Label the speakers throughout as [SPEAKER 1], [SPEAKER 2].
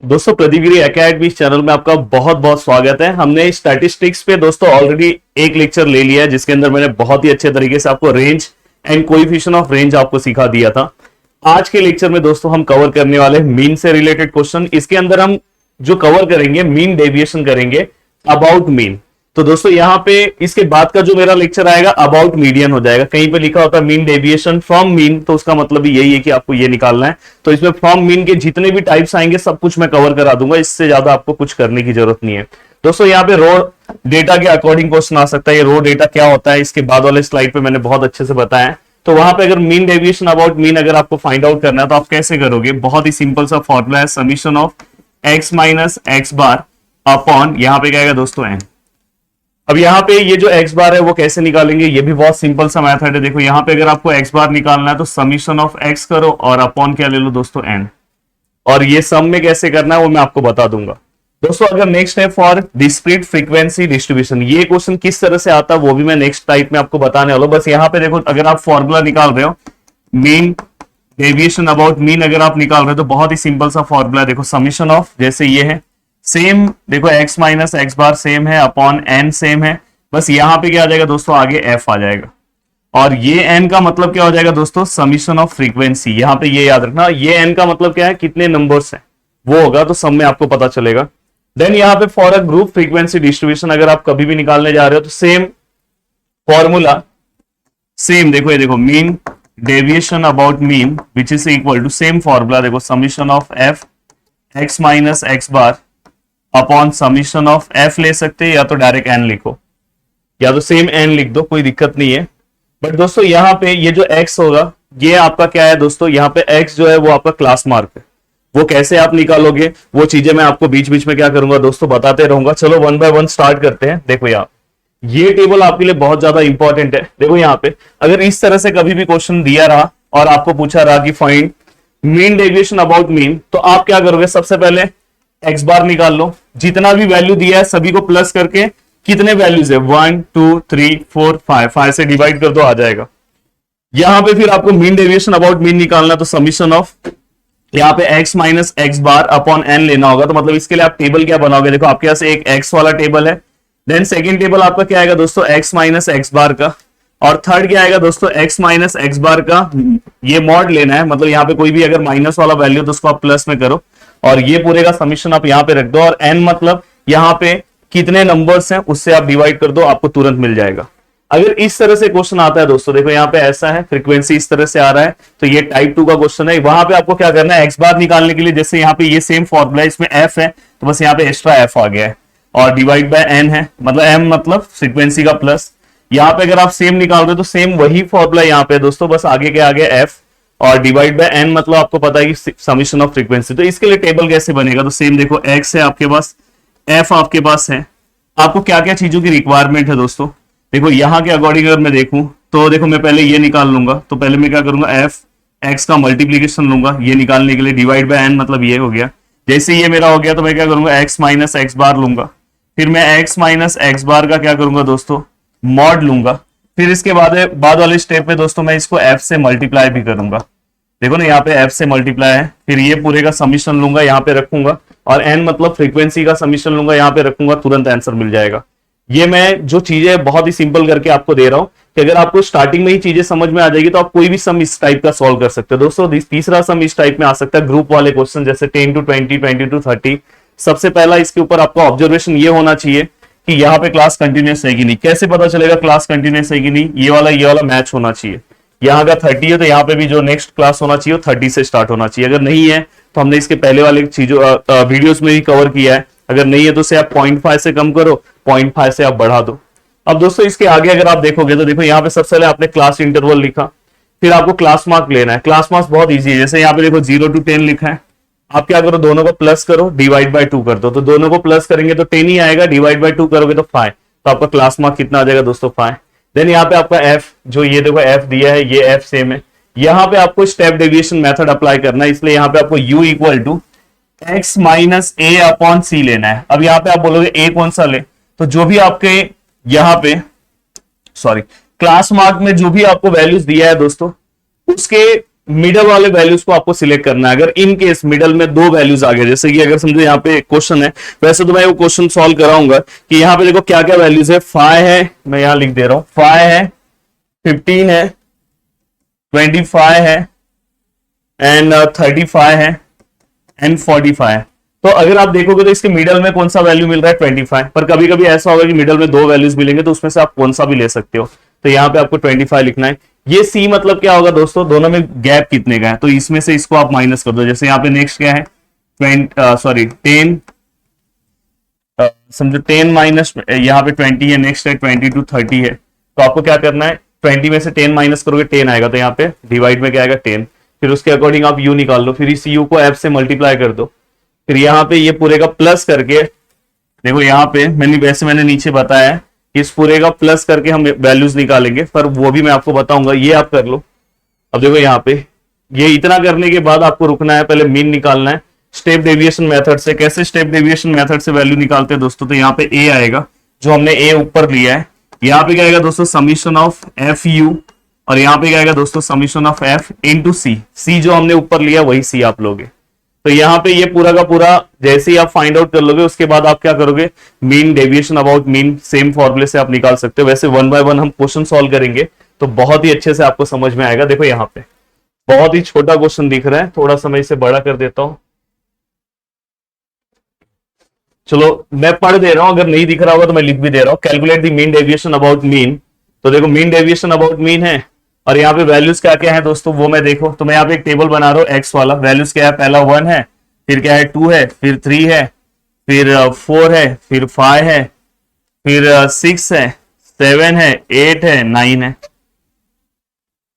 [SPEAKER 1] दोस्तों प्रदीपगिरी academy channel में आपका बहुत बहुत स्वागत है। हमने स्टैटिस्टिक्स पे दोस्तों ऑलरेडी एक लेक्चर ले लिया है जिसके अंदर मैंने बहुत ही अच्छे तरीके से आपको range and coefficient of range आपको सिखा दिया था। आज के लेक्चर में दोस्तों हम कवर करने वाले मीन से रिलेटेड क्वेश्चन। इसके अंदर हम जो कवर करेंगे मीन डेविएशन करेंगे, अबाउट मीन। तो दोस्तों यहाँ पे इसके बाद का जो मेरा लेक्चर आएगा अबाउट मीडियन हो जाएगा। कहीं पे लिखा होता है मीन डेविएशन फ्रॉम मीन, तो उसका मतलब भी यही है कि आपको ये निकालना है। तो इसमें फ्रॉम मीन के जितने भी टाइप्स आएंगे सब कुछ मैं कवर करा दूंगा, इससे ज्यादा आपको कुछ करने की जरूरत नहीं है। दोस्तों यहाँ पे रो डेटा के अकॉर्डिंग क्वेश्चन आ सकता है। ये रो डेटा क्या होता है इसके बाद वाले स्लाइड पे मैंने बहुत अच्छे से बताया है। तो वहां पे अगर मीन डेविएशन अबाउट मीन अगर आपको फाइंड आउट करना है तो आप कैसे करोगे? बहुत ही सिंपल सा फॉर्मूला है, summation of x minus x bar upon यहाँ पे क्या आएगा दोस्तों एन। अब यहाँ पे ये जो x बार है वो कैसे निकालेंगे, ये भी बहुत सिंपल सा मेथड है। देखो यहाँ पे अगर आपको x बार निकालना है तो समीशन ऑफ x करो और अपॉन क्या ले लो दोस्तों n, और ये सम में कैसे करना है वो मैं आपको बता दूंगा। दोस्तों अगर नेक्स्ट है फॉर डिस्क्रीट फ्रीक्वेंसी डिस्ट्रीब्यूशन, ये क्वेश्चन किस तरह से आता है वो भी मैं नेक्स्ट टाइप में आपको बताने वाला हूं। बस यहाँ पे देखो अगर आप फॉर्मूला निकाल रहे हो मीन डेविएशन अबाउट मीन अगर आप निकाल रहे हो तो बहुत ही सिंपल सा फॉर्मूला है। देखो समीशन ऑफ जैसे ये है सेम, देखो x माइनस एक्स बार सेम है अपॉन n सेम है, बस यहाँ पे क्या आ जाएगा दोस्तों आगे f आ जाएगा, और ये n का मतलब क्या हो जाएगा दोस्तों समीशन ऑफ फ्रीक्वेंसी। यहाँ पे ये याद रखना, ये n का मतलब क्या है कितने नंबर्स हैं वो होगा, तो सब में आपको पता चलेगा। देन यहाँ पे for a group frequency distribution अगर आप कभी भी निकालने जा रहे हो तो सेम फॉर्मूला सेम, देखो ये देखो mean deviation about mean which is equal to same formula, देखो summation of f x minus x bar upon summation of f ले सकते हैं, या तो डायरेक्ट n लिखो या तो सेम n लिख दो, कोई दिक्कत नहीं है। बट दोस्तों यहाँ पे ये जो x होगा ये आपका क्या है दोस्तों, यहाँ पे x जो है वो आपका क्लास मार्क है। वो कैसे आप निकालोगे वो चीजें मैं आपको बीच बीच में क्या करूंगा दोस्तों बताते रहूंगा। चलो वन बाय वन स्टार्ट करते हैं। देखो यहाँ ये टेबल आपके लिए बहुत ज्यादा इंपॉर्टेंट है। देखो यहाँ पे अगर इस तरह से कभी भी क्वेश्चन दिया रहा और आपको पूछा रहा कि find mean deviation about mean, तो आप क्या करोगे? सबसे पहले एक्स बार निकाल लो, जितना भी वैल्यू दिया है सभी को प्लस करके कितने वैल्यूज है 1 2 3 4 5 से डिवाइड कर दो, आ जाएगा। यहां पे फिर आपको मीन डेविएशन अबाउट मीन निकालना, तो समीशन ऑफ यहाँ पे x minus x bar upon n लेना होगा। तो मतलब इसके लिए आप टेबल क्या बनाओगे? देखो आपके पास एक x वाला टेबल है, देन सेकेंड टेबल आपका क्या आएगा दोस्तों x माइनस एक्स बार का, और थर्ड क्या आएगा दोस्तों x माइनस एक्स बार का। ये मॉड लेना है, मतलब यहाँ पे कोई भी अगर माइनस वाला वैल्यू तो उसको आप प्लस में करो, और ये पूरे का समीशन आप यहाँ पे रख दो, और n मतलब यहाँ पे कितने नंबर्स हैं उससे आप डिवाइड कर दो, आपको तुरंत मिल जाएगा। अगर इस तरह से क्वेश्चन आता है दोस्तों, देखो यहाँ पे ऐसा है फ्रीक्वेंसी इस तरह से आ रहा है, तो ये टाइप 2 का क्वेश्चन है। वहां पे आपको क्या करना है, एक्स बार निकालने के लिए जैसे यहाँ पे ये सेम फॉर्मूला है, इसमें f है तो बस यहाँ पे एक्स्ट्रा f आ गया है, और डिवाइड बाय n है, मतलब m मतलब फ्रीक्वेंसी का प्लस। यहाँ पे अगर आप सेम निकाल रहे हो तो सेम वही फॉर्मूला यहाँ पे दोस्तों, बस आगे के आगे f और डिवाइड बाय n, मतलब आपको पता है कि समीशन ऑफ फ्रीक्वेंसी। तो इसके लिए टेबल कैसे बनेगा? तो सेम देखो x है आपके पास, f आपके पास है, आपको क्या क्या चीजों की रिक्वायरमेंट है दोस्तों। देखो यहाँ के अकॉर्डिंग अगर मैं देखूं तो देखो मैं पहले ये निकाल लूंगा, तो पहले मैं क्या करूंगा f x का मल्टीप्लीकेशन लूंगा ये निकालने के लिए, डिवाइड बाय n मतलब ये हो गया। जैसे ये मेरा हो गया तो मैं क्या करूंगा x माइनस एक्स बार लूंगा, फिर मैं x माइनस एक्स बार का क्या करूंगा दोस्तों मॉड लूंगा, फिर इसके बाद वाले स्टेप में दोस्तों मैं इसको f से मल्टीप्लाई भी करूंगा। देखो ना यहाँ पे f से मल्टीप्लाई है, फिर ये पूरे का समीशन लूंगा यहाँ पे रखूंगा, और n मतलब फ्रीक्वेंसी का समीशन लूंगा यहाँ पे रखूंगा, तुरंत आंसर मिल जाएगा। ये मैं जो चीजें बहुत ही सिंपल करके आपको दे रहा हूं कि अगर आपको स्टार्टिंग में ही चीजें समझ में आ जाएगी तो आप कोई भी सम इस टाइप का सॉल्व कर सकते हो। दोस्तों तीसरा सम इस टाइप में आ सकता है, ग्रुप वाले क्वेश्चन जैसे 10 to 20 20 to 30। सबसे पहला इसके ऊपर आपका ऑब्जर्वेशन ये होना चाहिए कि यहाँ पे क्लास कंटिन्यूस है कि नहीं। कैसे पता चलेगा क्लास कंटिन्यूस है कि नहीं? ये वाला मैच होना चाहिए। यहाँ का 30 है तो यहाँ पे भी जो नेक्स्ट क्लास होना चाहिए 30 से स्टार्ट होना चाहिए। अगर नहीं है तो हमने इसके पहले वाले चीजों वीडियोस में ही कवर किया है। अगर नहीं है तो उसे आप 0.5 से कम करो, 0.5 से आप बढ़ा दो। अब दोस्तों इसके आगे अगर आप देखोगे तो देखो यहाँ पे सबसे पहले आपने क्लास इंटरवल लिखा, फिर आपको क्लास मार्क लेना है। क्लास मार्क्स बहुत इजी है, जैसे यहाँ पे देखो 0 to 10 लिखा है, आप क्या करो दोनों को प्लस करो, डिवाइड बाय 2 कर दो, तो दोनों को प्लस करेंगे तो 10 ही आएगा, डिवाइड बाय 2 करोगे तो 5, तो आपका क्लास मार्क कितना आ जाएगा दोस्तों 5। देन यहाँ पे आपका f, जो ये देखो f दिया है ये f सेम है। यहाँ पे आपको स्टेप डेविएशन मेथड अप्लाई करना है, इसलिए यहाँ पे आपको u equal to x minus a upon c लेना है। अब यहाँ पे आप बोलोगे a कौन सा ले, तो जो भी आपके यहाँ पे क्लास मार्क में जो भी आपको वैल्यूज दिया है दोस्तों उसके मिडल वाले वैल्यूज को आपको सिलेक्ट करना है। अगर इन केस मिडल में दो वैल्यूज आ गए, जैसे कि अगर समझो यहाँ पे क्वेश्चन है, वैसे तो मैं वो क्वेश्चन सॉल्व कराऊंगा कि यहाँ पे देखो क्या क्या वैल्यूज है। 5 है, मैं यहां लिख दे रहा हूं, 5 है, 15 है, 25 है, एंड 35 है, एंड 45 है। तो अगर आप देखोगे तो इसके मिडल में कौन सा वैल्यू मिल रहा है, 25। पर कभी कभी ऐसा होगा कि मिडल में दो वैल्यूज मिलेंगे, तो उसमें से आप कौन सा भी ले सकते हो। तो यहाँ पे आपको 25 लिखना है। ये सी मतलब क्या होगा दोस्तों, दोनों में गैप कितने का है, तो इसमें से इसको आप माइनस कर दो। जैसे यहाँ पे नेक्स्ट क्या है, 10, समझो 10 माइनस, यहाँ पे 20 है, नेक्स्ट है 20 to 30 है। तो आपको क्या करना है, 20 में से 10 माइनस करोगे 10 आएगा, तो यहाँ पे डिवाइड में क्या आएगा 10। फिर उसके अकॉर्डिंग आप यू निकाल लो, फिर इस यू को एफ से मल्टीप्लाई कर दो। फिर यहाँ पे ये पूरे का प्लस करके, देखो यहाँ पे मैंने नीचे बताया है, इस पूरे का प्लस करके हम वैल्यूज निकालेंगे, पर वो भी मैं आपको बताऊंगा, ये आप कर लो। अब देखो यहाँ पे ये इतना करने के बाद आपको रुकना है, पहले मीन निकालना है स्टेप डेविएशन मेथड से। कैसे स्टेप डेविएशन मेथड से वैल्यू निकालते हैं दोस्तों, तो यहाँ पे ए आएगा, जो हमने ए ऊपर लिया है। यहाँ पे क्या आएगा दोस्तों, समीशन ऑफ एफ यू, और यहाँ पे क्या आएगा दोस्तों, समीशन ऑफ एफ इनटू सी। सी जो हमने ऊपर लिया वही सी आप लोगे। तो यहाँ पे ये पूरा का पूरा जैसे ही आप फाइंड आउट कर लोगे, उसके बाद आप क्या करोगे, mean, deviation, about mean, same फॉर्मूले से आप निकाल सकते हो। वैसे 1 by 1 हम क्वेश्चन सॉल्व करेंगे तो बहुत ही अच्छे से आपको समझ में आएगा। देखो यहाँ पे बहुत ही छोटा क्वेश्चन दिख रहा है, थोड़ा सा मैं इसे बड़ा कर देता हूं। चलो मैं पढ़ दे रहा हूं, अगर नहीं दिख रहा होगा तो मैं लिख भी दे रहा हूं। Calculate the mean deviation about mean. तो देखो मीन डेविएशन अबाउट मीन है, और यहाँ पे वैल्यूज क्या क्या है दोस्तों, वो मैं देखो, तो मैं यहाँ पे एक टेबल बना रहा हूँ एक्स वाला। वैल्यूज क्या है, पहला 1 है, फिर क्या है 2 है, फिर 3 है, फिर 4 है, फिर 5 है, फिर 6 है, 7 है, 8 है, 9 है।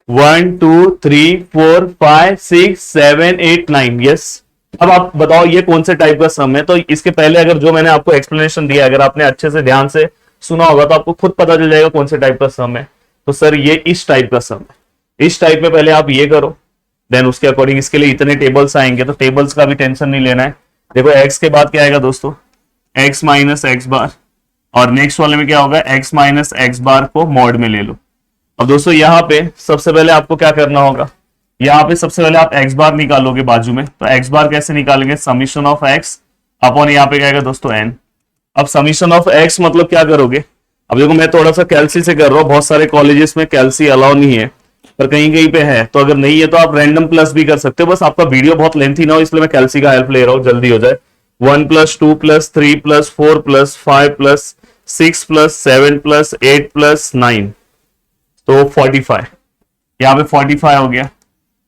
[SPEAKER 1] 1 2 3 4 5 6 7 8 9, यस। अब आप बताओ ये कौन से टाइप का सम है। तो इसके पहले अगर जो मैंने आपको एक्सप्लेनेशन दिया, अगर आपने अच्छे से ध्यान से सुना होगा तो आपको खुद पता चल जाएगा कौन से टाइप का सम है। तो सर ये इस टाइप का सम है। इस टाइप में पहले आप ये करो, देन उसके अकॉर्डिंग इसके लिए इतने टेबल्स आएंगे, तो टेबल्स का भी टेंशन नहीं लेना है। देखो एक्स के बाद क्या आएगा दोस्तों, एक्स माइनस एक्स बार, और नेक्स्ट वाले में क्या होगा, एक्स माइनस एक्स बार को मॉड में ले लो। अब दोस्तों यहाँ पे सबसे पहले आपको क्या करना होगा, यहाँ पे सबसे पहले आप एक्स बार निकालोगे बाजू में। तो एक्स बार कैसे निकालेंगे, समीशन ऑफ एक्स अपॉन यहाँ पे क्या आएगा दोस्तों एन। अब समीशन ऑफ एक्स मतलब क्या करोगे, अब देखो मैं थोड़ा सा कैल्सी से कर रहा हूँ, बहुत सारे कॉलेजेस में कैल्सी अलाउ नहीं है, पर कहीं कहीं पे है। तो अगर नहीं है तो आप रैंडम प्लस भी कर सकते हो, बस आपका वीडियो बहुत लेंथी ना हो इसलिए मैं कैल्सी का हेल्प ले रहा हूँ, जल्दी हो जाए। 1 + 2 + 3 + 4 + 5 + 6 + 7 + 8 + 9, तो 45। यहाँ पे 45 हो गया,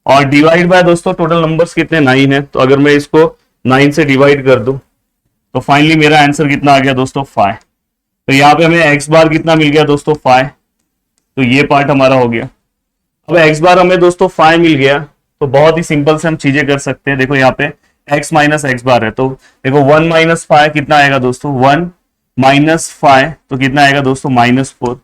[SPEAKER 1] और डिवाइड बाय दोस्तों टोटल नंबर्स कितने 9 है, तो अगर मैं इसको 9 से डिवाइड कर दूं तो फाइनली मेरा आंसर कितना आ गया दोस्तों 5। तो यहाँ पे हमें एक्स बार कितना मिल गया दोस्तों 5, तो ये पार्ट हमारा हो गया। अब एक्स बार हमें दोस्तों 5 मिल गया, तो बहुत ही सिंपल से हम चीजें कर सकते हैं। देखो यहाँ पे x माइनस एक्स बार है, तो देखो 1 - 5 कितना आएगा दोस्तों, 1 - 5 तो कितना आएगा दोस्तों -4।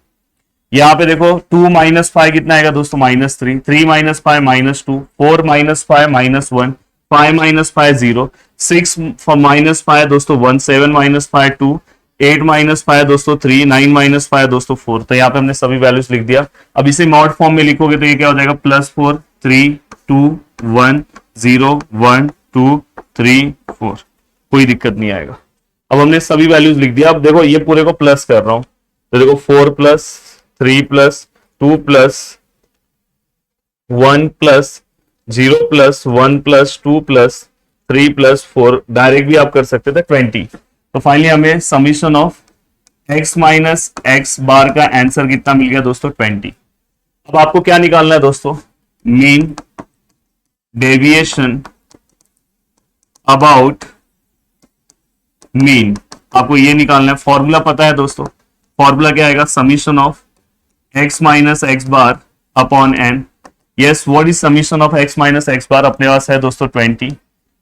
[SPEAKER 1] यहाँ पे देखो 2 - 5 कितना आएगा दोस्तों -3, 3 - 5 -2, 4 - 5 -1, 5 - 5 0, 6 - 5 दोस्तों 1, 7 - 5 2, 8 - 5 दोस्तों 3, 9 - 5 दोस्तों 4। तो यहाँ पे हमने सभी वैल्यूज लिख दिया। अब इसे मॉड फॉर्म में लिखोगे तो ये क्या हो जाएगा, +4 3 2 1 0 1 2 3 4, कोई दिक्कत नहीं आएगा। अब हमने सभी वैल्यूज लिख दिया। अब देखो ये पूरे को प्लस कर रहा हूं, तो देखो 4 + 3 + 2 + 1 + 0 + 1 + 2 + 3 + 4, डायरेक्ट भी आप कर सकते थे 20। तो फाइनली हमें summation of x minus x bar का आंसर कितना मिल गया दोस्तों 20। अब आपको क्या निकालना है दोस्तों, मीन डेविएशन अबाउट मीन, आपको ये निकालना है। फॉर्मूला पता है दोस्तों, फॉर्मूला क्या आएगा, summation of x minus x bar upon n। Yes, what is summation of x minus x bar, अपने पास है दोस्तों 20,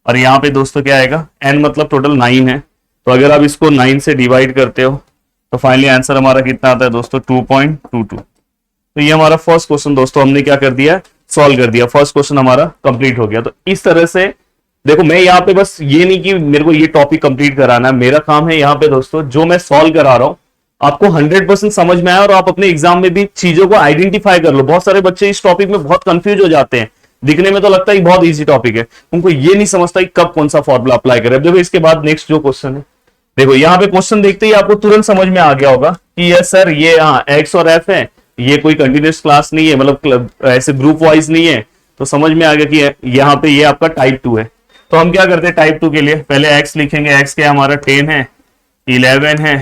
[SPEAKER 1] और यहाँ पे दोस्तों क्या आएगा, n मतलब टोटल 9 है। तो अगर आप इसको 9 से डिवाइड करते हो तो फाइनली आंसर हमारा कितना आता है दोस्तों 2.22। तो ये हमारा फर्स्ट क्वेश्चन दोस्तों हमने क्या कर दिया, सॉल्व कर दिया। फर्स्ट क्वेश्चन हमारा कंप्लीट हो गया। तो इस तरह से देखो, मैं यहाँ पे बस ये नहीं कि मेरे को ये टॉपिक कंप्लीट कराना है, मेरा काम है यहाँ पे दोस्तों जो मैं सॉल्व करा रहा हूँ आपको 100% समझ में आया, और आप अपने एग्जाम में भी चीजों को आइडेंटिफाई कर लो। बहुत सारे बच्चे इस टॉपिक में बहुत कंफ्यूज हो जाते हैं, दिखने में तो लगता है बहुत इजी टॉपिक है, उनको ये नहीं समझता कि कब कौन सा फॉर्मूला अप्लाई करें। देखो इसके बाद नेक्स्ट जो क्वेश्चन है, देखो यहाँ पे क्वेश्चन देखते ही आपको तुरंत समझ में आ गया होगा कि यस सर ये हाँ एक्स और एफ है, ये कोई कंटिन्यूस क्लास नहीं है, मतलब ऐसे ग्रुप वाइज नहीं है, तो समझ में आ गया कि यहाँ पे ये आपका टाइप 2 है। तो हम क्या करते हैं टाइप 2 के लिए, पहले x लिखेंगे, x क्या हमारा 10 है, 11 है,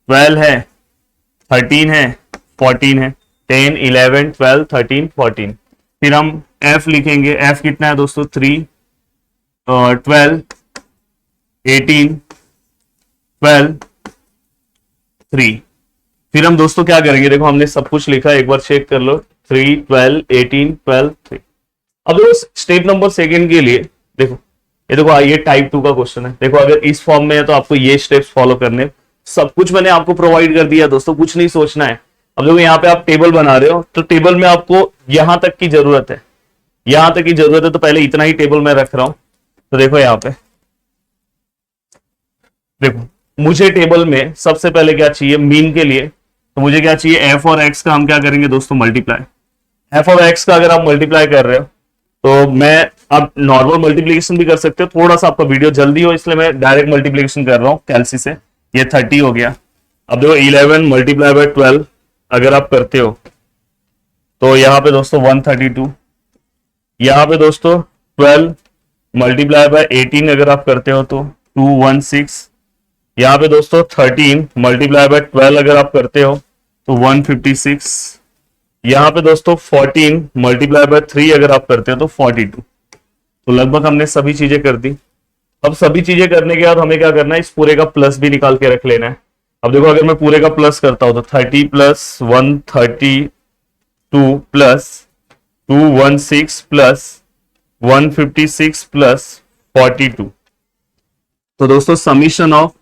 [SPEAKER 1] 12 है, 13 है, 14 है, 10, 11, 12, 13, 14। फिर हम f लिखेंगे, f कितना है दोस्तों 3, 12, 18, 12, 3। फिर हम दोस्तों क्या करेंगे, देखो हमने सब कुछ लिखा है, एक बार चेक कर लो, 3, 12, 18, 12, 3। अब देखो स्टेप नंबर सेकंड के लिए देखो, ये देखो ये टाइप 2 का क्वेश्चन है। देखो अगर इस फॉर्म में है तो आपको ये स्टेप्स फॉलो करने, सब कुछ मैंने आपको प्रोवाइड कर दिया दोस्तों, कुछ नहीं सोचना है। अब देखो यहाँ पे आप टेबल बना रहे हो, तो टेबल में आपको यहां तक की जरूरत है, यहां तक की जरूरत है, तो पहले इतना ही टेबल मैं रख रहा हूं। तो देखो यहाँ पे देखो, मुझे टेबल में सबसे पहले क्या चाहिए मीन के लिए, तो मुझे क्या चाहिए एफ और एक्स का हम क्या करेंगे दोस्तों मल्टीप्लाई। एफ और एक्स का अगर आप मल्टीप्लाई कर रहे हो तो मैं अब नॉर्मल मल्टीप्लिकेशन भी कर सकते हो, थोड़ा सा आपका वीडियो जल्दी हो इसलिए मैं डायरेक्ट मल्टीप्लिकेशन कर रहा हूं कैलसी से। ये 30 हो गया। अब देखो 11 मल्टीप्लाई बाय 12 अगर आप करते हो तो यहाँ पे दोस्तों 132, यहाँ पे दोस्तों 12 मल्टीप्लाई बाय 18 अगर आप करते हो तो 216, यहाँ पे दोस्तों 13 मल्टीप्लाई बाय 12 अगर आप करते हो तो 156, यहाँ पे दोस्तों 14 मल्टीप्लाई बाय 3 अगर आप करते हो तो 42। तो लगभग हमने सभी चीजें कर दी। अब सभी चीजें करने के बाद हमें क्या करना है, इस पूरे का प्लस भी निकाल के रख लेना है। अब देखो अगर मैं पूरे का प्लस करता हूं तो 30 प्लस 132 प्लस 216 प्लस 156 प्लस 42। तो दोस्तों समीशन ऑफ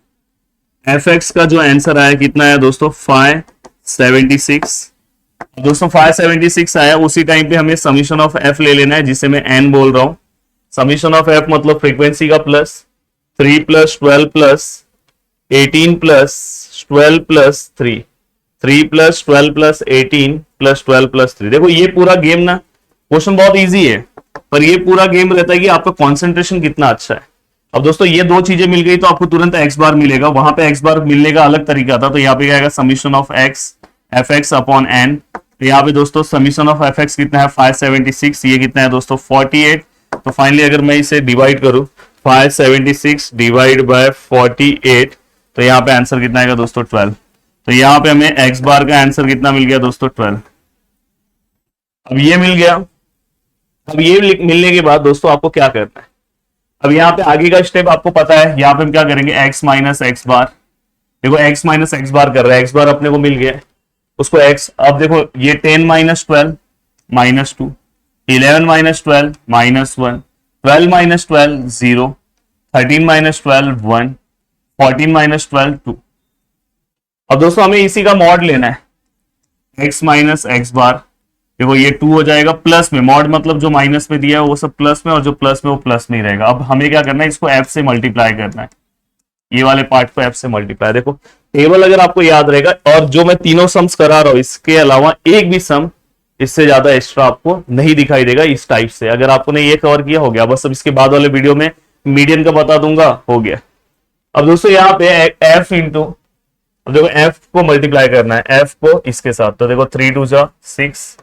[SPEAKER 1] एफ एक्स का जो आंसर आया कितना है दोस्तों 576। दोस्तों 576 आया, उसी टाइम पे हमें समीशन ऑफ एफ ले लेना है जिसे मैं एन बोल रहा हूं। समीशन ऑफ एफ मतलब फ्रीक्वेंसी का plus 3 plus 12 plus 18 plus 12 plus 3, 3 plus 12 plus 18 plus 12 plus 3। देखो ये पूरा गेम ना, क्वेश्चन बहुत इजी है पर ये पूरा गेम रहता है कि आपका कॉन्सेंट्रेशन कितना अच्छा है। अब दोस्तों ये दो चीजें मिल गई तो आपको तुरंत एक्स बार मिलेगा, वहां पे एक्स बार मिलने का अलग तरीका था, तो यहाँ पे क्या आएगा summation of x f x upon n. तो यहाँ पे दोस्तों समीशन ऑफ एफ एक्स कितना है 576, ये कितना है दोस्तों 48। तो फाइनली अगर मैं इसे डिवाइड करूं 576 डिवाइड बाय 48 तो यहाँ पे आंसर कितना आएगा दोस्तों 12। तो यहाँ पे हमें एक्स बार का आंसर कितना मिल गया दोस्तों 12। अब ये मिल गया। अब ये मिलने के बाद दोस्तों आपको क्या करना है, अब यहाँ पे आगे का स्टेप आपको पता है, यहाँ पे हम क्या करेंगे x माइनस एक्स बार। देखो x माइनस एक्स बार कर रहा है, एक्स बार अपने को मिल गया उसको x। अब देखो ये 10 minus 12 minus 2, 11 minus 12 minus 1, 12 minus 12 0, 13 minus 12 1, 14 minus 12 2। अब दोस्तों हमें इसी का मॉड लेना है x माइनस एक्स बार। देखो ये 2 हो जाएगा प्लस में, मॉड मतलब जो माइनस में दिया है वो सब प्लस में और जो प्लस में वो प्लस में ही रहेगा। अब हमें क्या करना है, इसको f से मल्टीप्लाई करना है, ये वाले पार्ट को f से मल्टीप्लाई। देखो टेबल अगर आपको याद रहेगा और जो मैं तीनों सम्स करा रहा हूं इसके अलावा एक भी सम इससे ज्यादा एक्स्ट्रा आपको नहीं दिखाई देगा इस टाइप से। अगर आपने ये कवर किया हो गया, बस अब इसके बाद वाले वीडियो में मीडियन का बता दूंगा, हो गया। अब दोस्तों यहाँ पे f इंटू, अब देखो f को मल्टीप्लाई करना है f को इसके साथ, तो देखो 3 2 जा 6,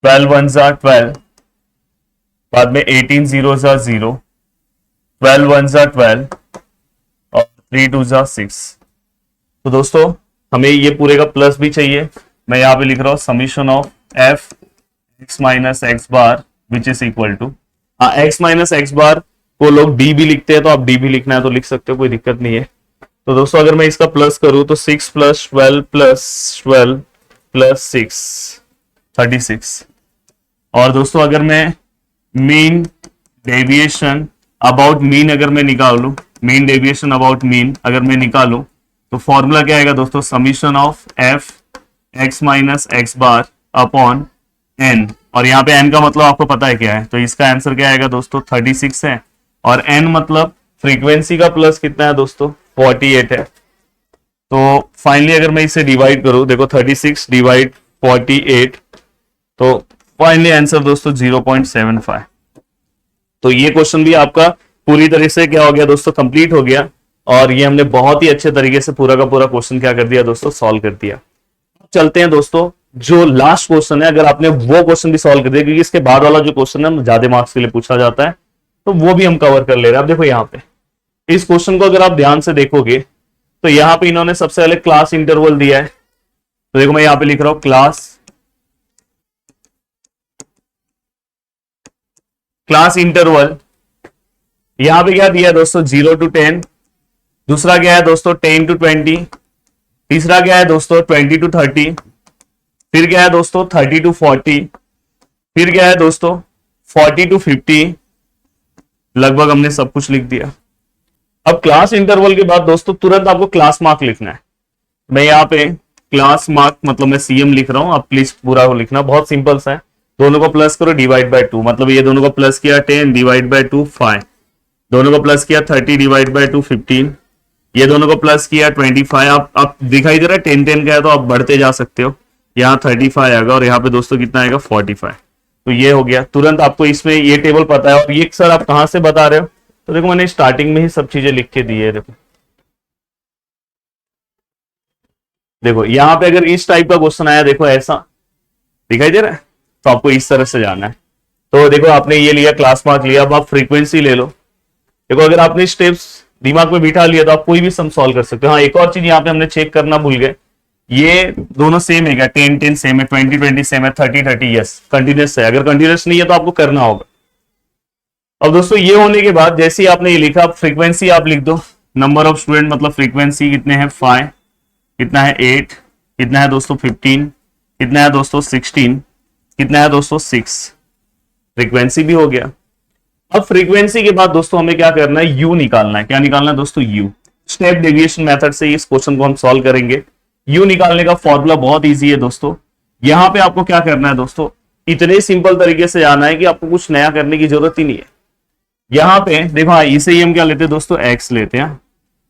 [SPEAKER 1] 12 1 जा 12, बाद में 18 0 जा 0, 12 1 जा 12 और 3 2 जा 6। तो दोस्तों हमें ये पूरे का प्लस भी चाहिए, मैं यहाँ पे लिख रहा हूं summation of f x minus x bar which is equal to, हाँ एक्स माइनस एक्स बार को लोग डी भी लिखते हैं तो आप डी भी लिखना है तो लिख सकते हो, कोई दिक्कत नहीं है। तो दोस्तों अगर मैं इसका प्लस करूं तो 6 प्लस 12 प्लस 12 प्लस 6 36। और दोस्तों अगर मैं मीन डेविएशन अबाउट मीन अगर मैं निकालूं, मीन डेविएशन अबाउट मीन अगर मैं निकालूं तो फॉर्मूला क्या आएगा दोस्तों, summation of f x minus x bar upon n. और यहाँ पे एन का मतलब आपको पता है क्या है, तो इसका आंसर क्या आएगा दोस्तों 36 है। और एन मतलब फ्रीक्वेंसी का प्लस कितना है दोस्तों 48 है। तो फाइनली अगर मैं इसे डिवाइड करूं, देखो 36 डिवाइड 48 तो फाइनली आंसर दोस्तों 0.75। तो ये क्वेश्चन भी आपका पूरी तरह से क्या हो गया दोस्तों, कंप्लीट हो गया। और ये हमने बहुत ही अच्छे तरीके से पूरा का पूरा क्वेश्चन क्या कर दिया दोस्तों, सॉल्व कर दिया। चलते हैं दोस्तों, जो लास्ट क्वेश्चन है, अगर आपने वो क्वेश्चन भी सॉल्व कर दिया, क्योंकि इसके बाद वाला जो क्वेश्चन है ज्यादा मार्क्स के लिए पूछा जाता है, तो वो भी हम कवर कर ले रहे हैं। अब देखो यहाँ पे इस क्वेश्चन को अगर आप ध्यान से देखोगे तो यहाँ पे इन्होंने सबसे पहले क्लास इंटरवल दिया है। तो देखो मैं यहाँ पे लिख रहा हूं क्लास इंटरवल। यहां पे क्या दिया है दोस्तों, 0 to 10। दूसरा क्या है दोस्तों, 10 to 20। तीसरा क्या है दोस्तों, 20 to 30। फिर क्या है दोस्तों, 30 to 40। फिर क्या है दोस्तों, 40 to 50। लगभग हमने सब कुछ लिख दिया। अब क्लास इंटरवल के बाद दोस्तों तुरंत आपको क्लास मार्क लिखना है। मैं यहाँ पे क्लास मार्क मतलब मैं सीएम लिख रहा हूं, आप प्लीज पूरा को लिखना, बहुत सिंपल सा है। दोनों को प्लस करो, डिवाइड बाय 2, मतलब ये दोनों को प्लस किया 10 डिवाइड बाय 2 5, दोनों को प्लस किया 30 डिवाइड बाय 2 15, ये दोनों को प्लस किया 25। आप दिखाई दे रहा है 10 का है, तो आप बढ़ते जा सकते हो। यहाँ 35 आएगा और यहाँ पे दोस्तों कितना आएगा, 45। तो ये हो गया। तुरंत आपको इसमें ये टेबल पता है। और ये सर आप कहां से बता रहे हो, तो देखो मैंने स्टार्टिंग में ही सब चीजें लिख के दी है। देखो यहाँ पे अगर इस टाइप का क्वेश्चन आया, देखो ऐसा दिखाई दे रहा है, तो आपको इस तरह से जाना है। तो देखो आपने ये लिया, क्लास मार्क लिया, अब आप फ्रीक्वेंसी ले लो। देखो अगर आपने स्टेप्स दिमाग में बिठा लिया तो आप कोई भी सम सॉल्व कर सकते हो। हाँ, एक और चीज यहाँ पे हमने चेक करना भूल गए, ये दोनों सेम है क्या, 10 10 सेम है, 20 20 सेम है, 30 30 यस कंटिन्यूस है। अगर कंटिन्यूस नहीं है तो आपको करना होगा। अब दोस्तों ये होने के बाद जैसे ही आपने ये लिखा, फ्रीक्वेंसी आप लिख दो। नंबर ऑफ स्टूडेंट मतलब फ्रीक्वेंसी कितने हैं, 5, कितना है 8, कितना है दोस्तों 15, कितना है दोस्तों 16, कितना है दोस्तों 6। फ्रीक्वेंसी भी हो गया। अब फ्रीक्वेंसी के बाद दोस्तों हमें क्या करना है, यू निकालना है। क्या निकालना है दोस्तों, यू। स्टेप डेविएशन मेथड से इस क्वेश्चन को हम सॉल्व करेंगे। यू निकालने का फॉर्मूला बहुत इजी है दोस्तों। यहां पे आपको क्या करना है दोस्तों, इतने सिंपल तरीके से जाना है कि आपको कुछ नया करने की जरूरत ही नहीं है। यहां पे देखो इसे ही हम क्या लेते हैं दोस्तों, एक्स लेते हैं।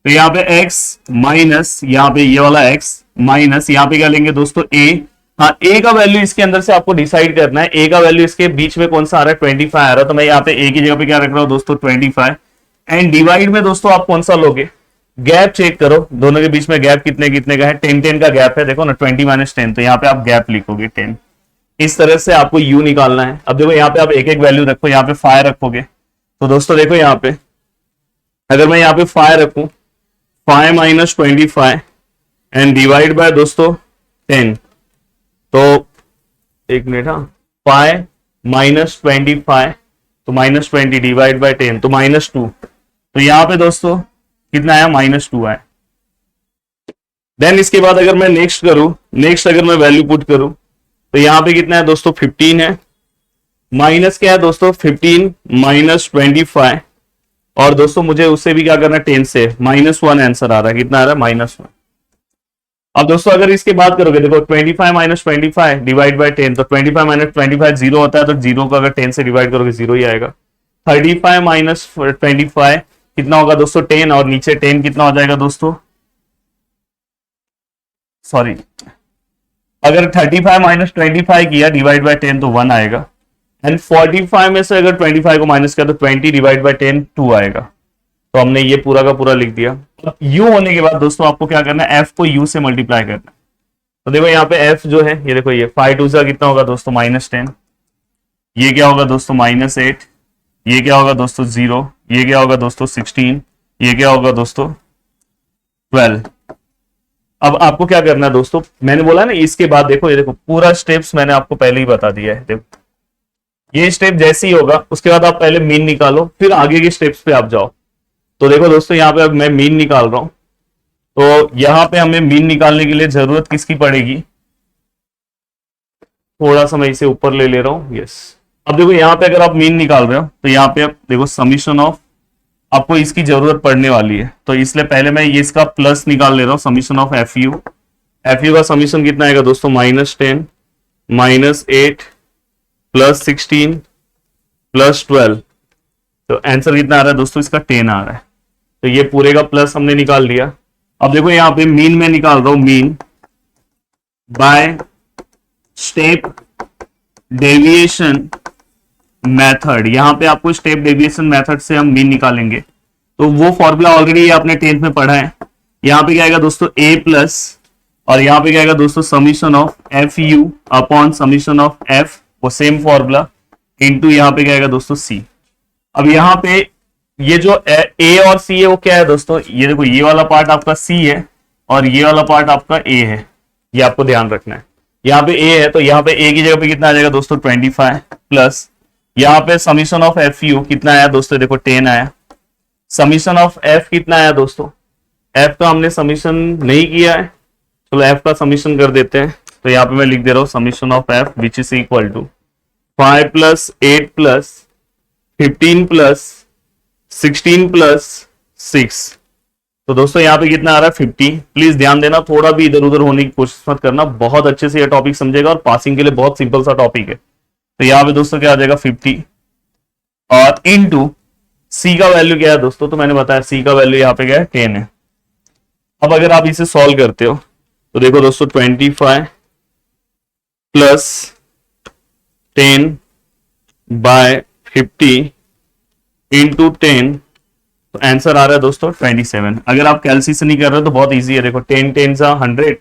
[SPEAKER 1] तो यहाँ पे x माइनस, यहाँ पे ये वाला x माइनस, यहाँ पे क्या लेंगे दोस्तों a। हाँ, a का वैल्यू इसके अंदर से आपको डिसाइड करना है। a का वैल्यू इसके बीच में कौन सा आ रहा है, 25 आ रहा है। तो मैं यहाँ पे a की जगह पे क्या रख रहा हूँ दोस्तों, 25। एंड डिवाइड में दोस्तों आप कौन सा लोगे, गैप चेक करो, दोनों के बीच में गैप कितने कितने का है, 10 10 का गैप है। देखो ना 20 माइनस 10, तो यहाँ पे आप गैप लिखोगे 10। इस तरह से आपको u निकालना है। अब देखो यहाँ पे आप एक एक वैल्यू रखो, यहाँ पे 5 रखोगे। तो दोस्तों देखो यहाँ पे अगर मैं यहाँ पे 5 रखूं, 5 माइनस 25 एंड डिवाइड बाय दोस्तों 10, तो एक मिनट, हाँ 5 माइनस 25 तो माइनस 20 डिवाइड बाय 10 तो -2। तो यहां पे दोस्तों कितना आया, -2 आया। देन इसके बाद अगर मैं नेक्स्ट करूं, नेक्स्ट अगर मैं वैल्यू पुट करूं, तो यहां पे कितना है दोस्तों, 15 है। माइनस क्या है दोस्तों, 15 माइनस 25, और दोस्तों मुझे उससे भी क्या करना है, 10 से, -1 आंसर आ रहा है। कितना आ रहा है, -1। अब दोस्तों अगर इसके बाद करोगे, देखो 25 माइनस 25 डिवाइड बाय 10, तो 25 माइनस 25 जीरो होता है, तो जीरो को अगर 10 से डिवाइड करोगे जीरो ही आएगा। 35 माइनस 25 कितना होगा दोस्तों, 10, और नीचे 10 कितना हो जाएगा दोस्तों, सॉरी, अगर 35 माइनस 25 किया डिवाइड बाय 10 तो 1 आएगा। एंड 45 में से अगर 25 को माइनस किया तो 20 डिवाइड बाय 10 2 आएगा। तो हमने ये पूरा का पूरा लिख दिया। अब u होने के बाद दोस्तों आपको क्या करना है, f को u से मल्टीप्लाई करना है। तो देखो यहाँ पे f जो है, ये देखो ये 5 2 कितना होगा दोस्तों, -10, ये क्या होगा दोस्तों -8, ये क्या होगा दोस्तों 0, ये क्या होगा दोस्तों 16, ये क्या होगा दोस्तों 12। अब आपको क्या करना है दोस्तों, मैंने बोला ना इसके बाद देखो, ये देखो पूरा स्टेप्स मैंने आपको पहले ही बता दिया है। देखो ये स्टेप जैसे ही होगा उसके बाद आप पहले मीन निकालो, फिर आगे के स्टेप्स पे आप जाओ। तो देखो दोस्तों यहाँ पे अब मैं मीन निकाल रहा हूं, तो यहाँ पे हमें मीन निकालने के लिए जरूरत किसकी पड़ेगी, थोड़ा सा मैं इसे ऊपर ले रहा हूं, यस। अब देखो यहाँ पे अगर आप मीन निकाल रहे हो तो यहाँ पे आप देखो समीशन ऑफ, आपको इसकी जरूरत पड़ने वाली है, तो इसलिए पहले मैं ये इसका प्लस निकाल ले रहा हूँ, summation of F you. F you का समीशन कितना आएगा दोस्तों, -10 -8 +16 +12। तो आंसर कितना आ रहा है दोस्तों, इसका 10 आ रहा है। तो ये पूरे का प्लस हमने निकाल दिया। अब देखो यहाँ पे मीन में निकाल रहा हूं, mean by step deviation method, यहां पे आपको स्टेप डेविएशन मेथड से हम मीन निकालेंगे। तो वो फॉर्मूला ऑलरेडी आपने 10th में पढ़ा है। यहाँ पे क्या आएगा दोस्तों a प्लस, और यहाँ पे क्या आएगा दोस्तों summation of F you upon summation of F, वो सेम फॉर्मूला, इनटू यहाँ पे क्या आएगा दोस्तों c। अब यहाँ पे ये जो a और c है वो क्या है दोस्तों, ये देखो ये वाला पार्ट आपका c है और ये वाला पार्ट आपका a है, ये आपको ध्यान रखना है। यहाँ पे a है तो यहाँ पे a की जगह पे कितना आ जाएगा दोस्तों 25 प्लस, यहाँ पे समीशन ऑफ एफ यू कितना आया दोस्तों, देखो 10 आया। समीशन ऑफ एफ कितना आया दोस्तों, एफ का हमने समीशन नहीं किया है, चलो एफ का समीशन कर देते हैं। तो यहाँ पे मैं लिख दे रहा हूँ summation of f which is equal to 5 plus 8 plus 15 plus 16 plus 6। तो दोस्तों यहाँ पे कितना आ रहा है 50। प्लीज ध्यान देना, थोड़ा भी इधर उधर होने की कोशिश मत करना, बहुत अच्छे से ये टॉपिक समझेगा और पासिंग के लिए बहुत सिंपल सा टॉपिक है। तो यहाँ पे दोस्तों क्या आ जाएगा 50 और इनटू सी का वैल्यू क्या है दोस्तों, तो मैंने बताया सी का वैल्यू यहाँ पे क्या है 10 है। अब अगर आप इसे सॉल्व करते हो तो देखो दोस्तों 25 प्लस 10 बाय 50 इंटू 10, तो आंसर आ रहा है दोस्तों 27। अगर आप कैलसी से नहीं कर रहे हो तो बहुत इजी है, देखो 10 10 100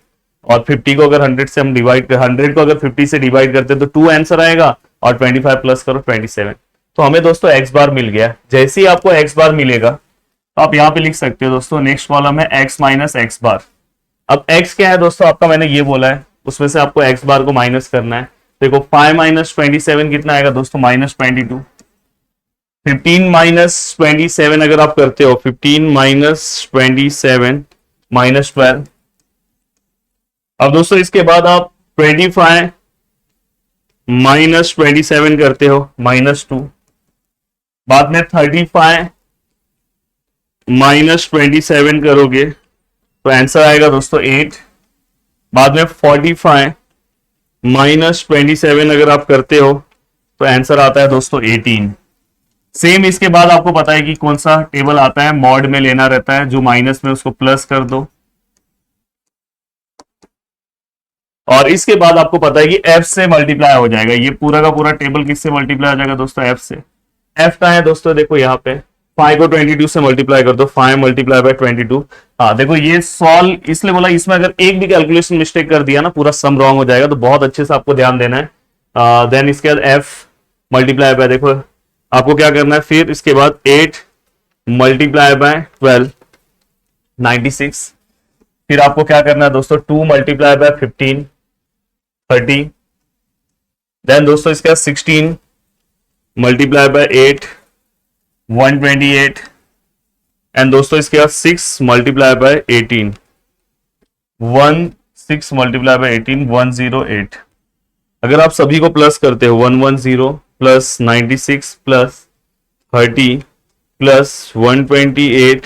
[SPEAKER 1] और 50 को अगर 100 से हम डिवाइड कर 100 को अगर 50 से डिवाइड करते हैं तो 2 आंसर आएगा और 25 प्लस करो 27। तो हमें दोस्तों x बार मिल गया। जैसे ही आपको x बार मिलेगा तो आप यहाँ पे लिख सकते हो दोस्तों, नेक्स्ट कॉलम है x माइनस एक्स बार। अब x क्या है दोस्तों आपका, मैंने ये बोला है, उसमें से आपको x बार को माइनस करना है। देखो 5 माइनस 27 कितना आएगा दोस्तों -22। 15 माइनस 27 अगर आप करते हो, 15 माइनस 27 माइनस 12। अब दोस्तों इसके बाद आप 25 माइनस 27 करते हो -2। बाद में 35 माइनस 27 करोगे तो आंसर आएगा दोस्तों 8। बाद में 45 माइनस 27 अगर आप करते हो तो आंसर आता है दोस्तों 18। सेम इसके बाद आपको पता है कि कौन सा टेबल आता है, मॉड में लेना रहता है, जो माइनस में उसको प्लस कर दो। और इसके बाद आपको पता है कि f से मल्टीप्लाई हो जाएगा, ये पूरा का पूरा टेबल किससे मल्टीप्लाई हो जाएगा दोस्तों, f से। f का है दोस्तों, देखो यहाँ पे 5 को 22 से मल्टीप्लाई कर दो, 5 मल्टीप्लाई बाय 22। हाँ देखो ये सॉल्व इसलिए बोला, इसमें अगर एक भी कैलकुलेशन मिस्टेक कर दिया ना पूरा सम रॉन्ग हो जाएगा, तो बहुत अच्छे से आपको ध्यान देना है। देन इसके बाद f मल्टीप्लाई बाय, देखो आपको क्या करना है, फिर इसके बाद 8 मल्टीप्लाई बाय 12 96। फिर आपको क्या करना है दोस्तों, 2 मल्टीप्लाई बाय 15 30। देन दोस्तों इसके बाद 16 मल्टीप्लाई बाय 8 128। एंड दोस्तों इसके बाद 6 मल्टीप्लाई बाय 18 6 मल्टीप्लाई बाय 18 108। अगर आप सभी को प्लस करते हो 110 प्लस 96 प्लस 30 प्लस 128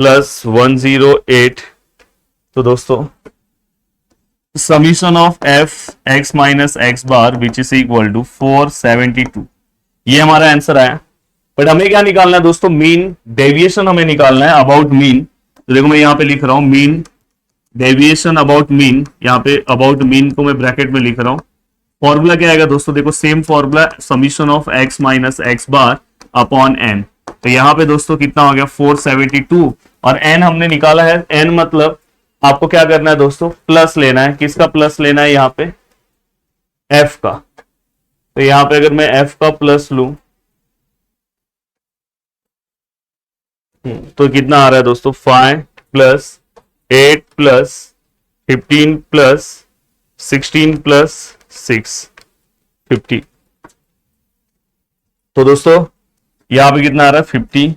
[SPEAKER 1] प्लस 108, तो दोस्तों summation of f x minus x bar which is equal to 472, ये हमारा आंसर आया। बट हमें क्या निकालना है दोस्तों, मीन डेविएशन हमें निकालना है, अबाउट मीन। तो देखो मैं यहां पे लिख रहा हूं मीन डेविएशन अबाउट मीन, यहाँ पे अबाउट मीन को मैं ब्रैकेट में लिख रहा हूं। फॉर्मूला क्या आएगा दोस्तों, देखो same formula, summation of x minus x bar upon n. तो यहाँ पे दोस्तों कितना हो गया 472, और एन हमने निकाला है, एन मतलब आपको क्या करना है दोस्तों, प्लस लेना है। किसका प्लस लेना है, यहाँ पे एफ का। तो यहाँ पे अगर मैं एफ का प्लस लूं तो कितना आ रहा है दोस्तों, 5 प्लस 8 प्लस 15 प्लस 16 प्लस 6 50। तो दोस्तों यहां पे कितना आ रहा है 50।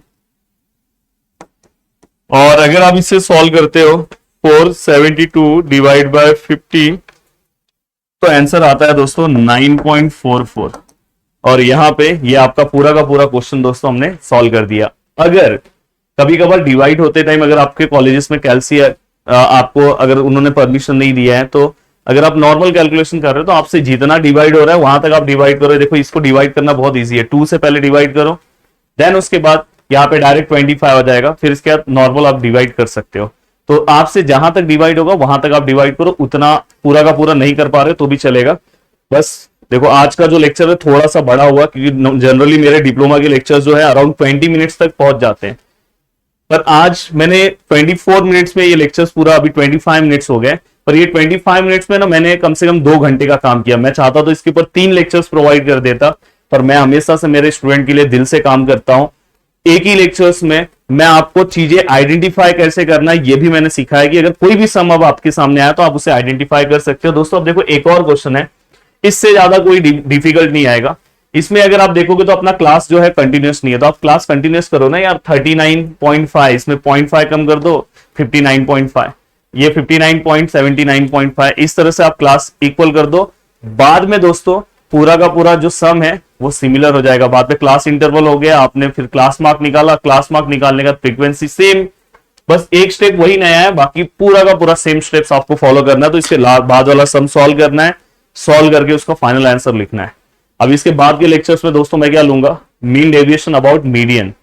[SPEAKER 1] और अगर आप इसे सॉल्व करते हो 472 डिवाइड बाय 50, तो आंसर आता है दोस्तों 9.44। और यहां पे ये आपका पूरा का पूरा क्वेश्चन दोस्तों हमने सॉल्व कर दिया। अगर कभी कभार डिवाइड होते टाइम अगर आपके कॉलेजेस में कैलसी आपको अगर उन्होंने परमिशन नहीं दिया है, तो अगर आप नॉर्मल कैलकुलेशन कर रहे हो तो आपसे जितना डिवाइड हो रहा है वहां तक आप डिवाइड करो। देखो इसको डिवाइड करना बहुत इजी है, 2 से पहले डिवाइड करो, देन उसके बाद यहाँ पे डायरेक्ट 25 आ जाएगा, फिर इसके बाद नॉर्मल आप डिवाइड कर सकते हो। तो आपसे जहां तक डिवाइड होगा वहां तक आप डिवाइड करो, उतना पूरा का पूरा नहीं कर पा रहे तो भी चलेगा, बस देखो आज का जो लेक्चर है थोड़ा सा बड़ा हुआ, क्योंकि जनरली मेरे डिप्लोमा के लेक्चर्स जो है अराउंड 20 मिनट्स तक पहुंच जाते हैं, पर आज मैंने 24 मिनट्स में ये लेक्चर्स पूरा, अभी 25 मिनट्स हो गए, पर ये 25 मिनट्स में ना मैंने कम से कम 2 घंटे का काम किया। मैं चाहता तो इसके ऊपर 3 लेक्चर्स प्रोवाइड कर देता, पर मैं हमेशा से मेरे स्टूडेंट के लिए दिल से काम करता हूं। एक ही लेक्चर्स में मैं आपको चीजें आइडेंटिफाई कैसे करना है ये भी मैंने सिखाया है, कि अगर कोई भी सम अब आपके सामने आया तो आप उसे आइडेंटिफाई कर सकते हो। दोस्तों अब देखो एक और क्वेश्चन है, इससे ज्यादा कोई डिफिकल्ट नहीं आएगा। इसमें अगर आप देखोगे तो अपना क्लास जो है कंटिन्यूस नहीं है, तो आप क्लास कंटिन्यूस करो ना यार। 39.5 इसमें 0.5 कम कर दो, 59.5, ये 59.79.5, इस तरह से आप क्लास इक्वल कर दो। बाद में दोस्तों पूरा का पूरा जो सम है वो सिमिलर हो जाएगा। बाद में क्लास इंटरवल हो गया, आपने फिर क्लास मार्क निकाला, क्लास मार्क निकालने का फ्रीक्वेंसी सेम, बस एक स्टेप वही नया है, बाकी पूरा का पूरा सेम स्टेप्स आपको फॉलो करना है। तो इसके बाद वाला सम सॉल्व करना है, सॉल्व करके उसका फाइनल आंसर लिखना है। अब इसके बाद के लेक्चर्स में दोस्तों मैं क्या लूंगा, मीन डेविएशन अबाउट मीडियन।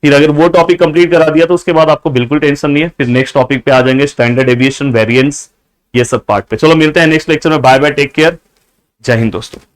[SPEAKER 1] फिर अगर वो टॉपिक कंप्लीट करा दिया तो उसके बाद आपको बिल्कुल टेंशन नहीं है, फिर नेक्स्ट टॉपिक पे आ जाएंगे, स्टैंडर्ड डेविएशन, वेरिएंस, ये सब पार्ट पे। चलो मिलते हैं नेक्स्ट लेक्चर में, बाय बाय, टेक केयर, जय हिंद दोस्तों।